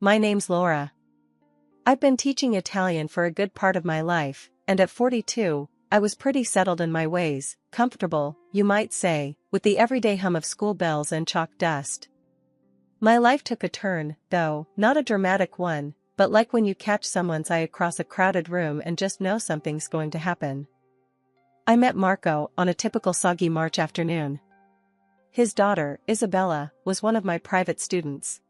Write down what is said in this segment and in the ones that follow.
My name's Laura. I've been teaching Italian for a good part of my life, and at 42, I was pretty settled in my ways, comfortable, you might say, with the everyday hum of school bells and chalk dust. My life took a turn, though, not a dramatic one, but like when you catch someone's eye across a crowded room and just know something's going to happen. I met Marco on a typical soggy March afternoon. His daughter, Isabella, was one of my private students.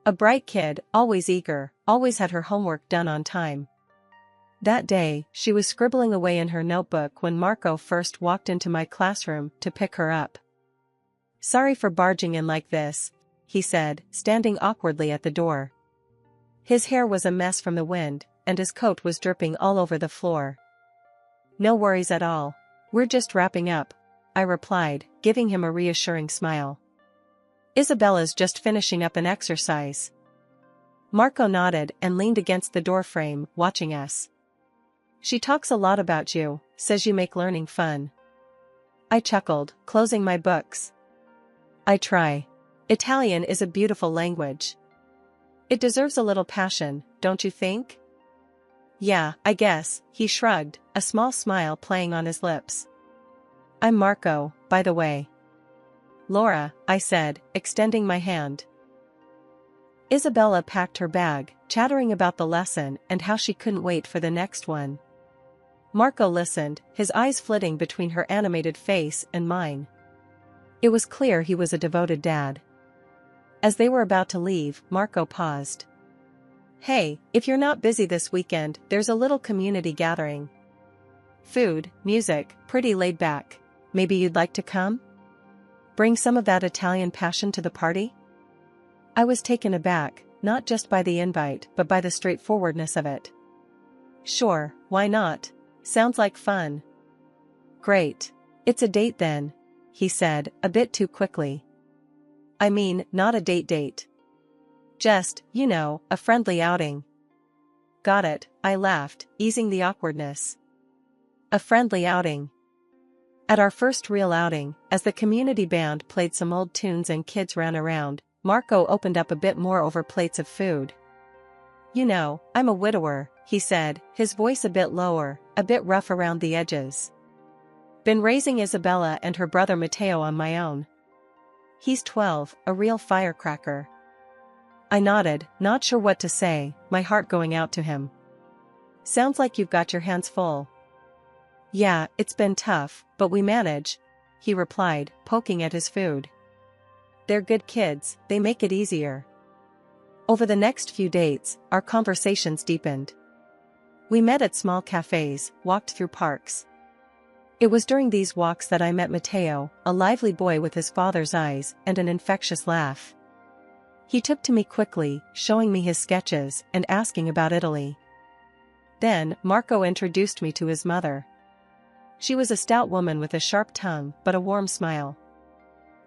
A bright kid, always eager, always had her homework done on time. That day, she was scribbling away in her notebook when Marco first walked into my classroom to pick her up. "Sorry for barging in like this," he said, standing awkwardly at the door. His hair was a mess from the wind, and his coat was dripping all over the floor. "No worries at all. We're just wrapping up," I replied, giving him a reassuring smile. "Isabella's just finishing up an exercise." Marco nodded and leaned against the doorframe, watching us. "She talks a lot about you, says you make learning fun." I chuckled, closing my books. "I try. Italian is a beautiful language. It deserves a little passion, don't you think?" "Yeah, I guess," he shrugged, a small smile playing on his lips. "I'm Marco, by the way." "Laura," I said, extending my hand. Isabella packed her bag, chattering about the lesson and how she couldn't wait for the next one. Marco listened, his eyes flitting between her animated face and mine. It was clear he was a devoted dad. As they were about to leave, Marco paused. "Hey, if you're not busy this weekend, there's a little community gathering. Food, music, pretty laid back. Maybe you'd like to come? Bring some of that Italian passion to the party?" I was taken aback, not just by the invite but by the straightforwardness of it. "Sure, why not? Sounds like fun." "Great. It's a date then," he said, a bit too quickly. "I mean, not a date. Just, you know, a friendly outing." "Got it," I laughed, easing the awkwardness. A friendly outing. At our first real outing, as the community band played some old tunes and kids ran around, Marco opened up a bit more over plates of food. "You know, I'm a widower," he said, his voice a bit lower, a bit rough around the edges. "Been raising Isabella and her brother Matteo on my own. He's 12, a real firecracker." I nodded, not sure what to say, my heart going out to him. "Sounds like you've got your hands full." "Yeah, it's been tough, but we manage," he replied, poking at his food. "They're good kids, they make it easier." Over the next few dates, our conversations deepened. We met at small cafes, walked through parks. It was during these walks that I met Matteo, a lively boy with his father's eyes and an infectious laugh. He took to me quickly, showing me his sketches and asking about Italy. Then, Marco introduced me to his mother. She was a stout woman with a sharp tongue but a warm smile.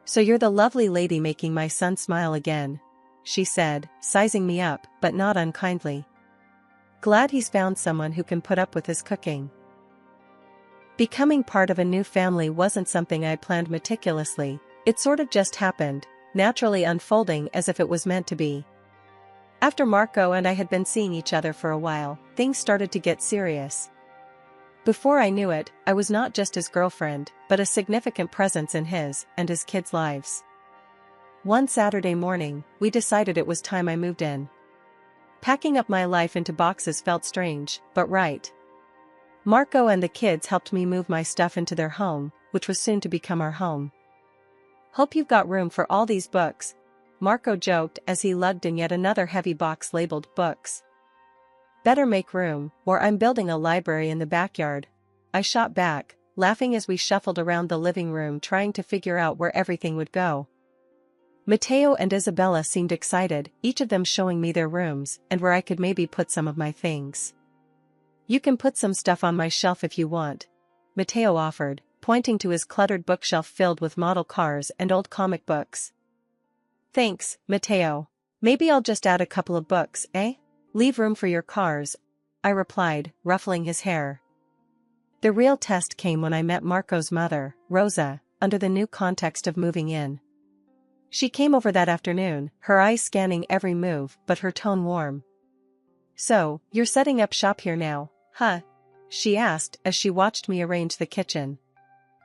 "So you're the lovely lady making my son smile again," she said, sizing me up, but not unkindly. "Glad he's found someone who can put up with his cooking." Becoming part of a new family wasn't something I planned meticulously, it sort of just happened, naturally unfolding as if it was meant to be. After Marco and I had been seeing each other for a while, things started to get serious. Before I knew it, I was not just his girlfriend, but a significant presence in his and his kids' lives. One Saturday morning, we decided it was time I moved in. Packing up my life into boxes felt strange, but right. Marco and the kids helped me move my stuff into their home, which was soon to become our home. "Hope you've got room for all these books," Marco joked as he lugged in yet another heavy box labeled books. "Better make room, or I'm building a library in the backyard," I shot back, laughing as we shuffled around the living room trying to figure out where everything would go. Matteo and Isabella seemed excited, each of them showing me their rooms and where I could maybe put some of my things. "You can put some stuff on my shelf if you want," Matteo offered, pointing to his cluttered bookshelf filled with model cars and old comic books. "Thanks, Matteo. Maybe I'll just add a couple of books, eh? Leave room for your cars," I replied, ruffling his hair. The real test came when I met Marco's mother, Rosa, under the new context of moving in. She came over that afternoon, her eyes scanning every move but her tone warm. "So, you're setting up shop here now, huh?" she asked as she watched me arrange the kitchen.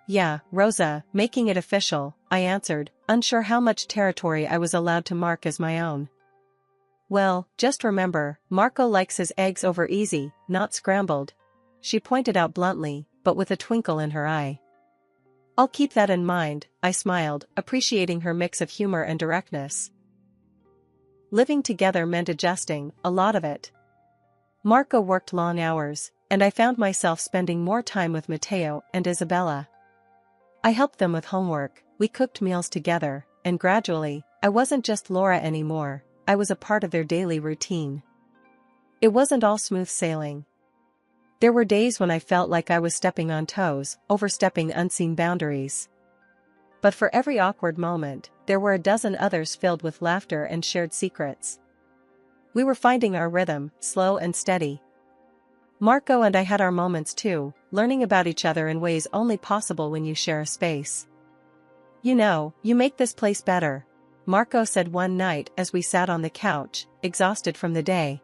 "Yeah, Rosa, making it official," I answered, unsure how much territory I was allowed to mark as my own. "Well, just remember, Marco likes his eggs over easy, not scrambled," she pointed out bluntly, but with a twinkle in her eye. "I'll keep that in mind," I smiled, appreciating her mix of humor and directness. Living together meant adjusting, a lot of it. Marco worked long hours, and I found myself spending more time with Matteo and Isabella. I helped them with homework, we cooked meals together, and gradually, I wasn't just Laura anymore, I was a part of their daily routine. It wasn't all smooth sailing. There were days when I felt like I was stepping on toes, overstepping unseen boundaries. But for every awkward moment, there were a dozen others filled with laughter and shared secrets. We were finding our rhythm, slow and steady. Marco and I had our moments too, learning about each other in ways only possible when you share a space. "You know, you make this place better," Marco said one night as we sat on the couch, exhausted from the day.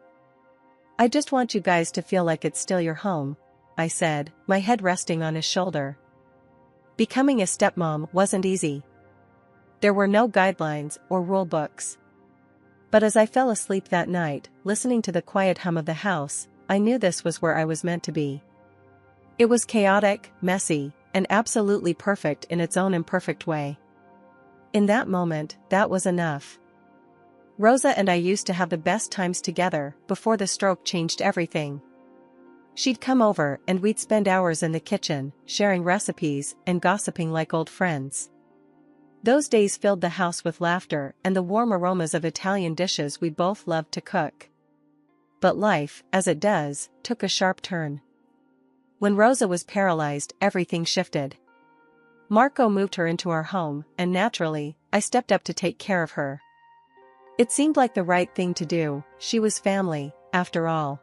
"I just want you guys to feel like it's still your home," I said, my head resting on his shoulder. Becoming a stepmom wasn't easy. There were no guidelines or rule books. But as I fell asleep that night, listening to the quiet hum of the house, I knew this was where I was meant to be. It was chaotic, messy, and absolutely perfect in its own imperfect way. In that moment, that was enough. Rosa and I used to have the best times together before the stroke changed everything. She'd come over and we'd spend hours in the kitchen, sharing recipes and gossiping like old friends. Those days filled the house with laughter and the warm aromas of Italian dishes we both loved to cook. But life, as it does, took a sharp turn. When Rosa was paralyzed, everything shifted. Marco moved her into our home, and naturally, I stepped up to take care of her. It seemed like the right thing to do, she was family, after all.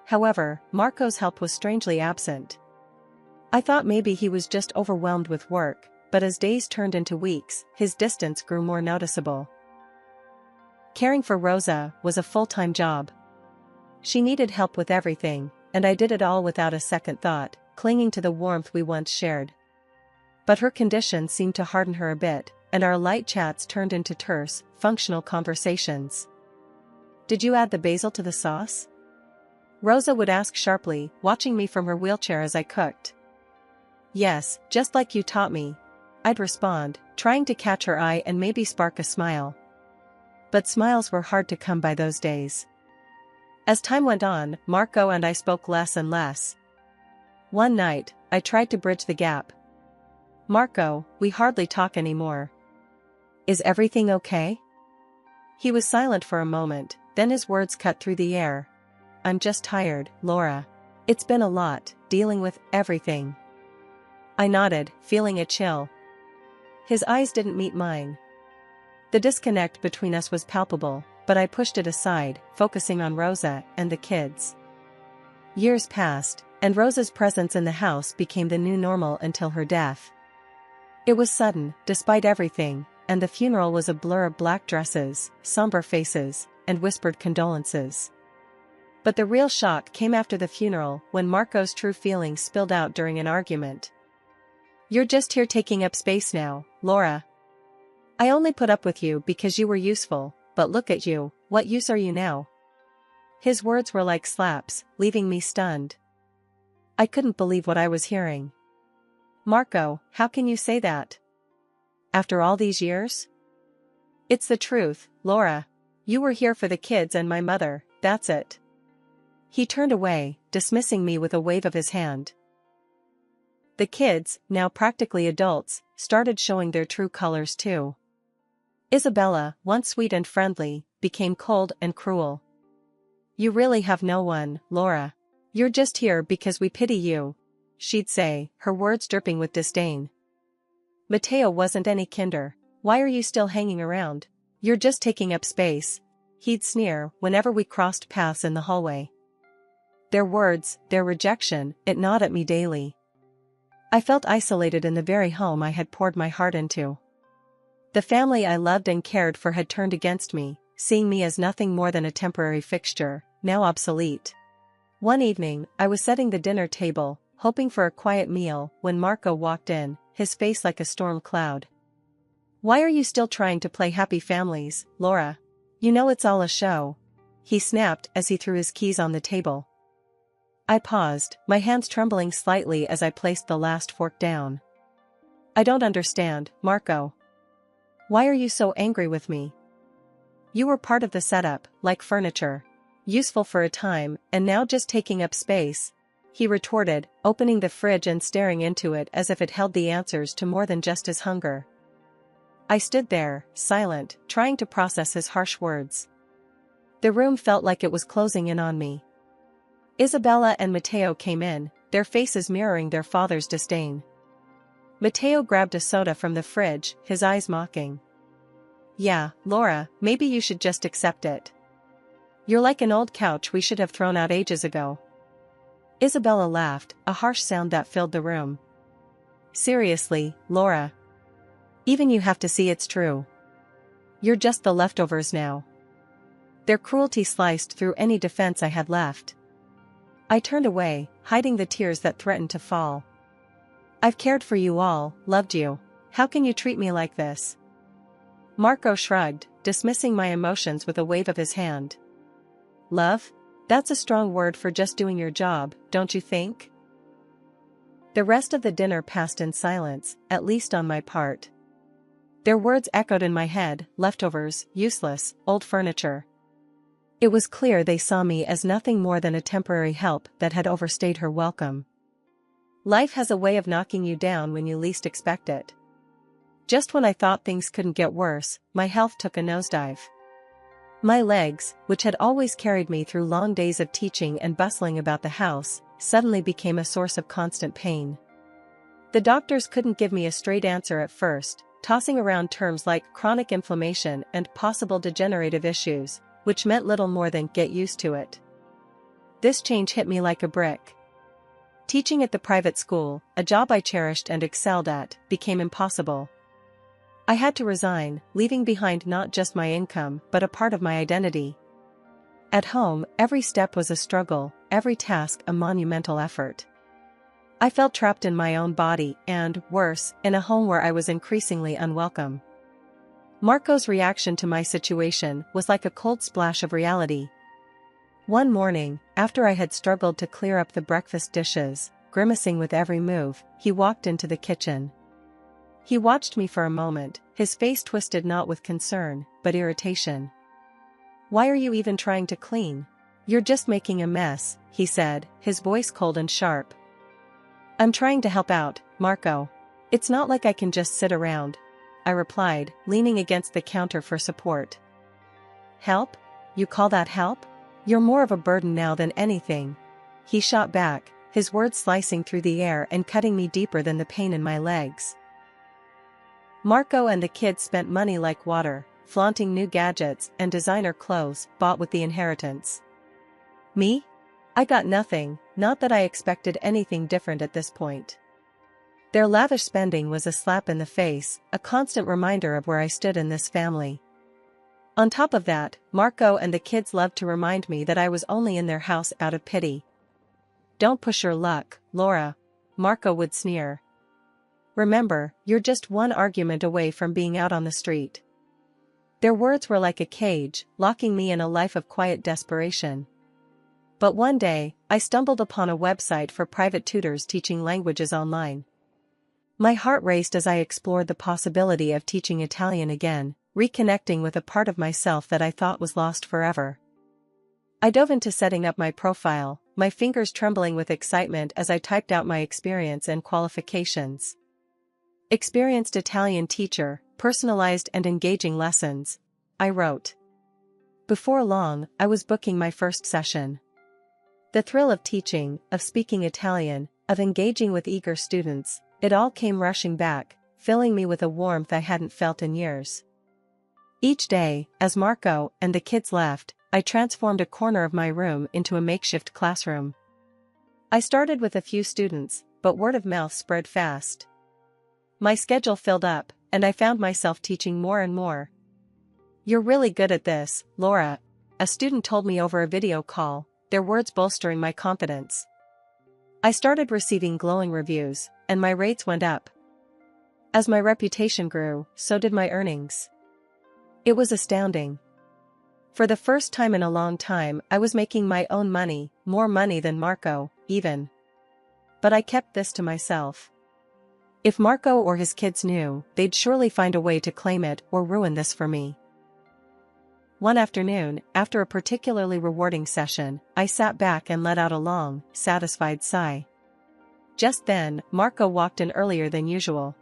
However, Marco's help was strangely absent. I thought maybe he was just overwhelmed with work, but as days turned into weeks, his distance grew more noticeable. Caring for Rosa was a full-time job. She needed help with everything, and I did it all without a second thought, clinging to the warmth we once shared. But her condition seemed to harden her a bit, and our light chats turned into terse, functional conversations. "Did you add the basil to the sauce?" Rosa would ask sharply, watching me from her wheelchair as I cooked. "Yes, just like you taught me," I'd respond, trying to catch her eye and maybe spark a smile. But smiles were hard to come by those days. As time went on, Marco and I spoke less and less. One night, I tried to bridge the gap. "Marco, we hardly talk anymore. Is everything okay?" He was silent for a moment, then his words cut through the air. "I'm just tired, Laura. It's been a lot, dealing with everything." I nodded, feeling a chill. His eyes didn't meet mine. The disconnect between us was palpable, but I pushed it aside, focusing on Rosa and the kids. Years passed, and Rosa's presence in the house became the new normal until her death. It was sudden, despite everything, and the funeral was a blur of black dresses, somber faces, and whispered condolences. But the real shock came after the funeral, when Marco's true feelings spilled out during an argument. "You're just here taking up space now, Laura. I only put up with you because you were useful, but look at you, what use are you now?" His words were like slaps, leaving me stunned. I couldn't believe what I was hearing. "Marco, how can you say that? After all these years?" "It's the truth, Laura. You were here for the kids and my mother, that's it." He turned away, dismissing me with a wave of his hand. The kids, now practically adults, started showing their true colors too. Isabella, once sweet and friendly, became cold and cruel. "You really have no one, Laura. You're just here because we pity you," she'd say, her words dripping with disdain. "Matteo wasn't any kinder. Why are you still hanging around? You're just taking up space," he'd sneer whenever we crossed paths in the hallway. Their words, their rejection, it gnawed at me daily. I felt isolated in the very home I had poured my heart into. The family I loved and cared for had turned against me, seeing me as nothing more than a temporary fixture, now obsolete. One evening, I was setting the dinner table, hoping for a quiet meal, when Marco walked in, his face like a storm cloud. "Why are you still trying to play happy families, Laura? You know it's all a show," he snapped as he threw his keys on the table. I paused, my hands trembling slightly as I placed the last fork down. "I don't understand, Marco. Why are you so angry with me? You were part of the setup, like furniture. Useful for a time, and now just taking up space," he retorted, opening the fridge and staring into it as if it held the answers to more than just his hunger. I stood there, silent, trying to process his harsh words. The room felt like it was closing in on me. Isabella and Matteo came in, their faces mirroring their father's disdain. Matteo grabbed a soda from the fridge, his eyes mocking. "Yeah, Laura, maybe you should just accept it. You're like an old couch we should have thrown out ages ago." Isabella laughed, a harsh sound that filled the room. "Seriously, Laura. Even you have to see it's true. You're just the leftovers now." Their cruelty sliced through any defense I had left. I turned away, hiding the tears that threatened to fall. "I've cared for you all, loved you. How can you treat me like this?" Marco shrugged, dismissing my emotions with a wave of his hand. "Love? That's a strong word for just doing your job, don't you think?" The rest of the dinner passed in silence, at least on my part. Their words echoed in my head: leftovers, useless, old furniture. It was clear they saw me as nothing more than a temporary help that had overstayed her welcome. Life has a way of knocking you down when you least expect it. Just when I thought things couldn't get worse, my health took a nosedive. My legs, which had always carried me through long days of teaching and bustling about the house, suddenly became a source of constant pain. The doctors couldn't give me a straight answer at first, tossing around terms like chronic inflammation and possible degenerative issues, which meant little more than "get used to it." This change hit me like a brick. Teaching at the private school, a job I cherished and excelled at, became impossible. I had to resign, leaving behind not just my income but a part of my identity. At home, every step was a struggle, every task a monumental effort. I felt trapped in my own body and, worse, in a home where I was increasingly unwelcome. Marco's reaction to my situation was like a cold splash of reality. One morning, after I had struggled to clear up the breakfast dishes, grimacing with every move, he walked into the kitchen. He watched me for a moment, his face twisted not with concern, but irritation. "Why are you even trying to clean? You're just making a mess," he said, his voice cold and sharp. "I'm trying to help out, Marco. It's not like I can just sit around," I replied, leaning against the counter for support. "Help? You call that help? You're more of a burden now than anything," he shot back, his words slicing through the air and cutting me deeper than the pain in my legs. Marco and the kids spent money like water, flaunting new gadgets and designer clothes bought with the inheritance. Me? I got nothing, not that I expected anything different at this point. Their lavish spending was a slap in the face, a constant reminder of where I stood in this family. On top of that, Marco and the kids loved to remind me that I was only in their house out of pity. "Don't push your luck, Laura," Marco would sneer. "Remember, you're just one argument away from being out on the street." Their words were like a cage, locking me in a life of quiet desperation. But one day, I stumbled upon a website for private tutors teaching languages online. My heart raced as I explored the possibility of teaching Italian again, reconnecting with a part of myself that I thought was lost forever. I dove into setting up my profile, my fingers trembling with excitement as I typed out my experience and qualifications. "Experienced Italian teacher, personalized and engaging lessons," I wrote. Before long, I was booking my first session. The thrill of teaching, of speaking Italian, of engaging with eager students, it all came rushing back, filling me with a warmth I hadn't felt in years. Each day, as Marco and the kids left, I transformed a corner of my room into a makeshift classroom. I started with a few students, but word of mouth spread fast. My schedule filled up, and I found myself teaching more and more. "You're really good at this, Laura," a student told me over a video call, their words bolstering my confidence. I started receiving glowing reviews, and my rates went up. As my reputation grew, so did my earnings. It was astounding. For the first time in a long time, I was making my own money, more money than Marco, even. But I kept this to myself. If Marco or his kids knew, they'd surely find a way to claim it or ruin this for me. One afternoon, after a particularly rewarding session, I sat back and let out a long, satisfied sigh. Just then, Marco walked in earlier than usual.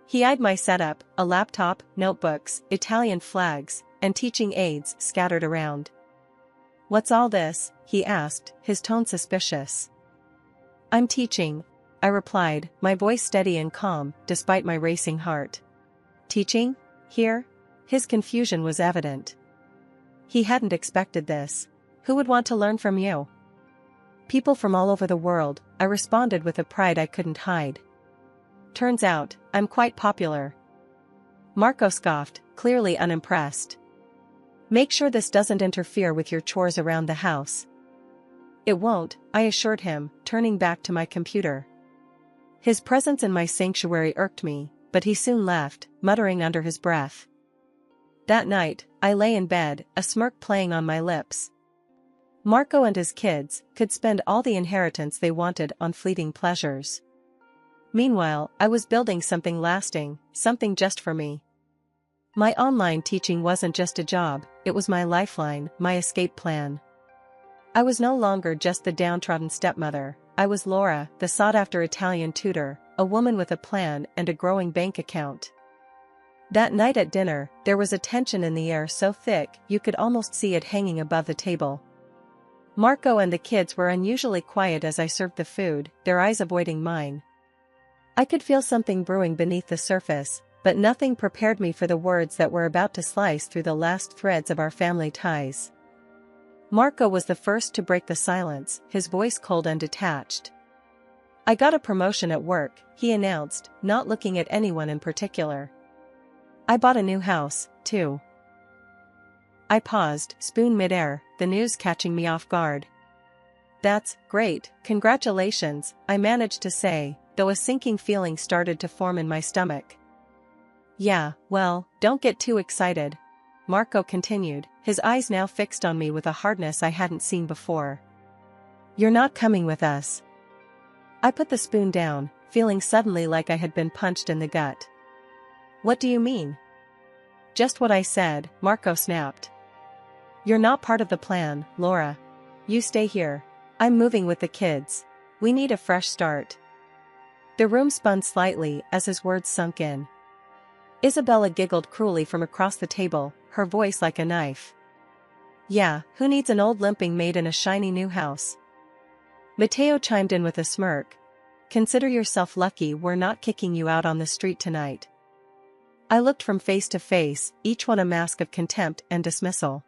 He eyed my setup, a laptop, notebooks, Italian flags, and teaching aids scattered around. "What's all this?" he asked, his tone suspicious. "I'm teaching," I replied, my voice steady and calm, despite my racing heart. "Teaching? Here?" His confusion was evident. He hadn't expected this. "Who would want to learn from you?" "People from all over the world," I responded with a pride I couldn't hide. "Turns out, I'm quite popular." Marco scoffed, clearly unimpressed. "Make sure this doesn't interfere with your chores around the house." "It won't," I assured him, turning back to my computer. His presence in my sanctuary irked me, but he soon left, muttering under his breath. That night, I lay in bed, a smirk playing on my lips. Marco and his kids could spend all the inheritance they wanted on fleeting pleasures. Meanwhile, I was building something lasting, something just for me. My online teaching wasn't just a job, it was my lifeline, my escape plan. I was no longer just the downtrodden stepmother, I was Laura, the sought-after Italian tutor, a woman with a plan and a growing bank account. That night at dinner, there was a tension in the air so thick you could almost see it hanging above the table. Marco and the kids were unusually quiet as I served the food, their eyes avoiding mine. I could feel something brewing beneath the surface, but nothing prepared me for the words that were about to slice through the last threads of our family ties. Marco was the first to break the silence, his voice cold and detached. "I got a promotion at work," he announced, not looking at anyone in particular. "I bought a new house, too." I paused, spoon midair, the news catching me off guard. "That's great, congratulations," I managed to say, though a sinking feeling started to form in my stomach. "Yeah, well, don't get too excited," Marco continued, his eyes now fixed on me with a hardness I hadn't seen before. "You're not coming with us." I put the spoon down, feeling suddenly like I had been punched in the gut. "What do you mean?" "Just what I said," Marco snapped. "You're not part of the plan, Laura. You stay here. I'm moving with the kids. We need a fresh start." The room spun slightly as his words sunk in. Isabella giggled cruelly from across the table, her voice like a knife. "Yeah, who needs an old limping maid in a shiny new house?" Matteo chimed in with a smirk. "Consider yourself lucky we're not kicking you out on the street tonight." I looked from face to face, each one a mask of contempt and dismissal.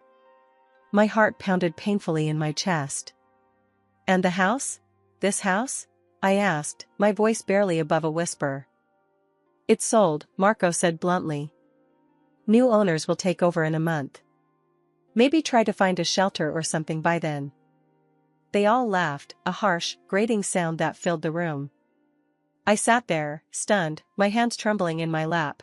My heart pounded painfully in my chest. "And the house? This house?" I asked, my voice barely above a whisper. "It's sold," Marco said bluntly. "New owners will take over in a month. Maybe try to find a shelter or something by then." They all laughed, a harsh, grating sound that filled the room. I sat there, stunned, my hands trembling in my lap.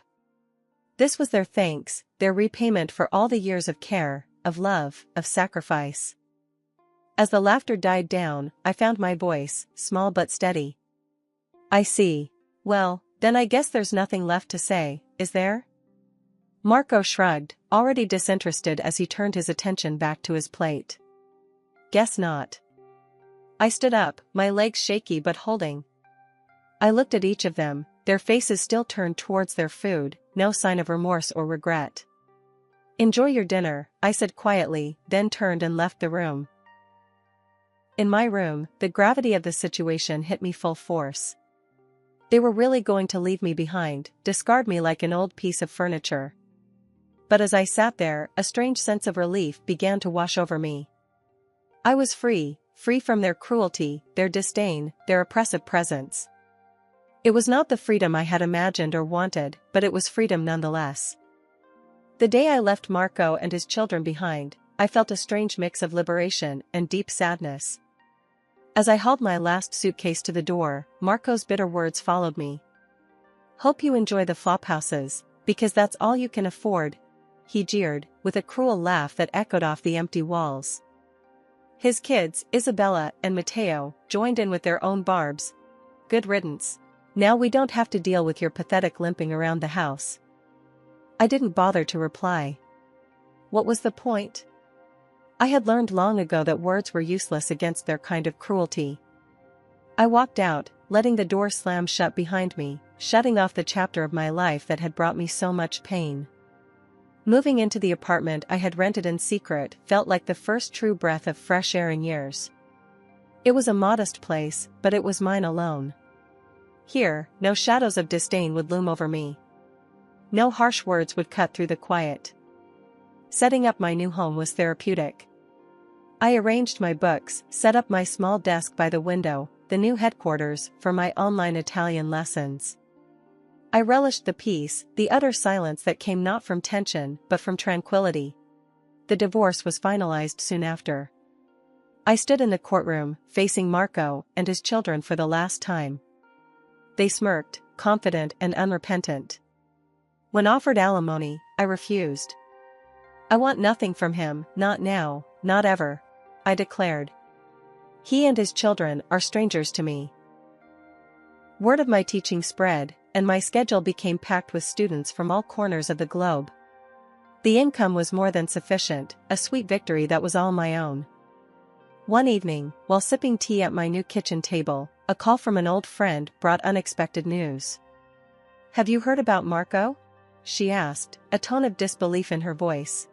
This was their thanks, their repayment for all the years of care, of love, of sacrifice. As the laughter died down, I found my voice, small but steady. "I see. Well, then I guess there's nothing left to say, is there?" Marco shrugged, already disinterested as he turned his attention back to his plate. "Guess not." I stood up, my legs shaky but holding. I looked at each of them, their faces still turned towards their food, no sign of remorse or regret. "Enjoy your dinner," I said quietly, then turned and left the room. In my room, the gravity of the situation hit me full force. They were really going to leave me behind, discard me like an old piece of furniture. But as I sat there, a strange sense of relief began to wash over me. I was free, free from their cruelty, their disdain, their oppressive presence. It was not the freedom I had imagined or wanted, but it was freedom nonetheless. The day I left Marco and his children behind, I felt a strange mix of liberation and deep sadness. As I hauled my last suitcase to the door, Marco's bitter words followed me. "Hope you enjoy the Flophouses, because that's all you can afford," he jeered, with a cruel laugh that echoed off the empty walls. His kids, Isabella and Matteo, joined in with their own barbs. "Good riddance. Now we don't have to deal with your pathetic limping around the house." I didn't bother to reply. What was the point? I had learned long ago that words were useless against their kind of cruelty. I walked out, letting the door slam shut behind me, shutting off the chapter of my life that had brought me so much pain. Moving into the apartment I had rented in secret felt like the first true breath of fresh air in years. It was a modest place, but it was mine alone. Here, no shadows of disdain would loom over me. No harsh words would cut through the quiet. Setting up my new home was therapeutic. I arranged my books, set up my small desk by the window, the new headquarters for my online Italian lessons. I relished the peace, the utter silence that came not from tension but from tranquility. The divorce was finalized soon after. I stood in the courtroom, facing Marco and his children for the last time. They smirked, confident and unrepentant. When offered alimony, I refused. "I want nothing from him, not now, not ever," I declared. "He and his children are strangers to me." Word of my teaching spread, and my schedule became packed with students from all corners of the globe. The income was more than sufficient, a sweet victory that was all my own. One evening, while sipping tea at my new kitchen table, a call from an old friend brought unexpected news. "Have you heard about Marco?" she asked, a tone of disbelief in her voice.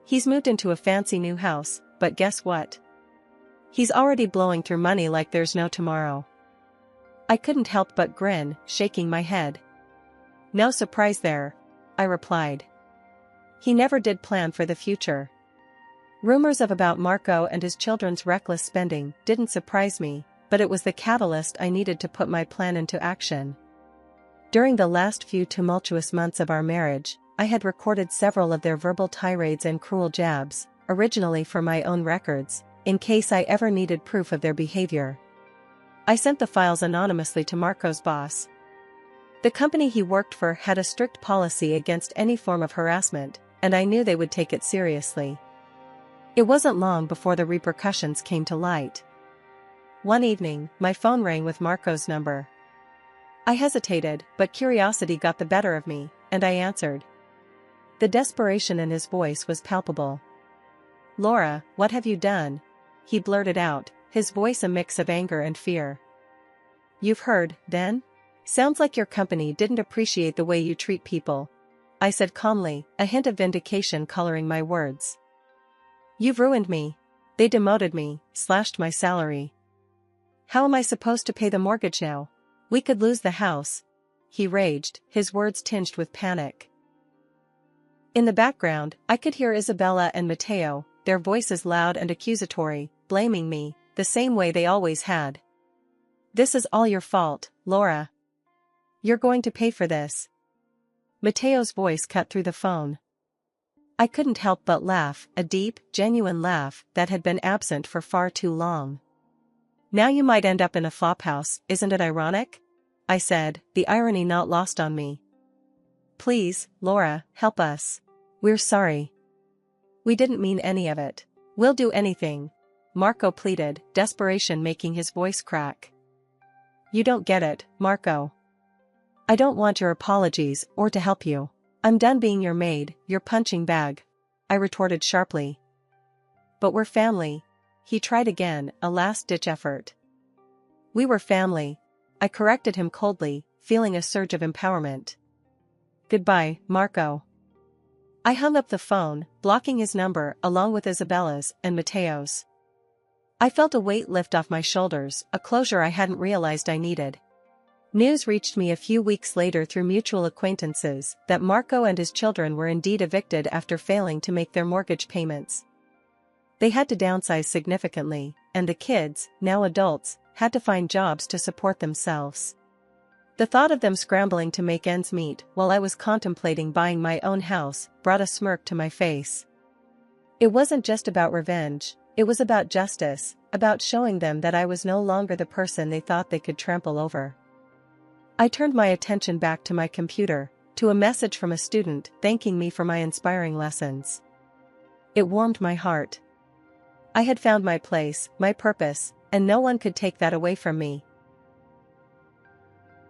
"He's moved into a fancy new house, but guess what? He's already blowing through money like there's no tomorrow." I couldn't help but grin, shaking my head. "No surprise there," I replied. "He never did plan for the future." Rumors about Marco and his children's reckless spending didn't surprise me, but it was the catalyst I needed to put my plan into action. During the last few tumultuous months of our marriage, I had recorded several of their verbal tirades and cruel jabs, originally for my own records, in case I ever needed proof of their behavior. I sent the files anonymously to Marco's boss. The company he worked for had a strict policy against any form of harassment, and I knew they would take it seriously. It wasn't long before the repercussions came to light. One evening, my phone rang with Marco's number. I hesitated, but curiosity got the better of me, and I answered. The desperation in his voice was palpable. "Laura, what have you done?" he blurted out, his voice a mix of anger and fear. "You've heard, then? Sounds like your company didn't appreciate the way you treat people," I said calmly, a hint of vindication coloring my words. "You've ruined me. They demoted me, slashed my salary. How am I supposed to pay the mortgage now? We could lose the house," he raged, his words tinged with panic. In the background, I could hear Isabella and Matteo, their voices loud and accusatory, blaming me, the same way they always had. "This is all your fault, Laura. You're going to pay for this." Matteo's voice cut through the phone. I couldn't help but laugh, a deep, genuine laugh that had been absent for far too long. "Now you might end up in a flophouse, isn't it ironic?" I said, the irony not lost on me. "Please, Laura, help us. We're sorry. We didn't mean any of it. We'll do anything," Marco pleaded, desperation making his voice crack. "You don't get it, Marco. I don't want your apologies or to help you. I'm done being your maid, your punching bag," I retorted sharply. "But we're family," he tried again, a last-ditch effort. "We were family," I corrected him coldly, feeling a surge of empowerment. "Goodbye, Marco." I hung up the phone, blocking his number along with Isabella's and Matteo's. I felt a weight lift off my shoulders, a closure I hadn't realized I needed. News reached me a few weeks later through mutual acquaintances that Marco and his children were indeed evicted after failing to make their mortgage payments. They had to downsize significantly, and the kids, now adults, had to find jobs to support themselves. The thought of them scrambling to make ends meet while I was contemplating buying my own house brought a smirk to my face. It wasn't just about revenge, it was about justice, about showing them that I was no longer the person they thought they could trample over. I turned my attention back to my computer, to a message from a student thanking me for my inspiring lessons. It warmed my heart. I had found my place, my purpose, and no one could take that away from me.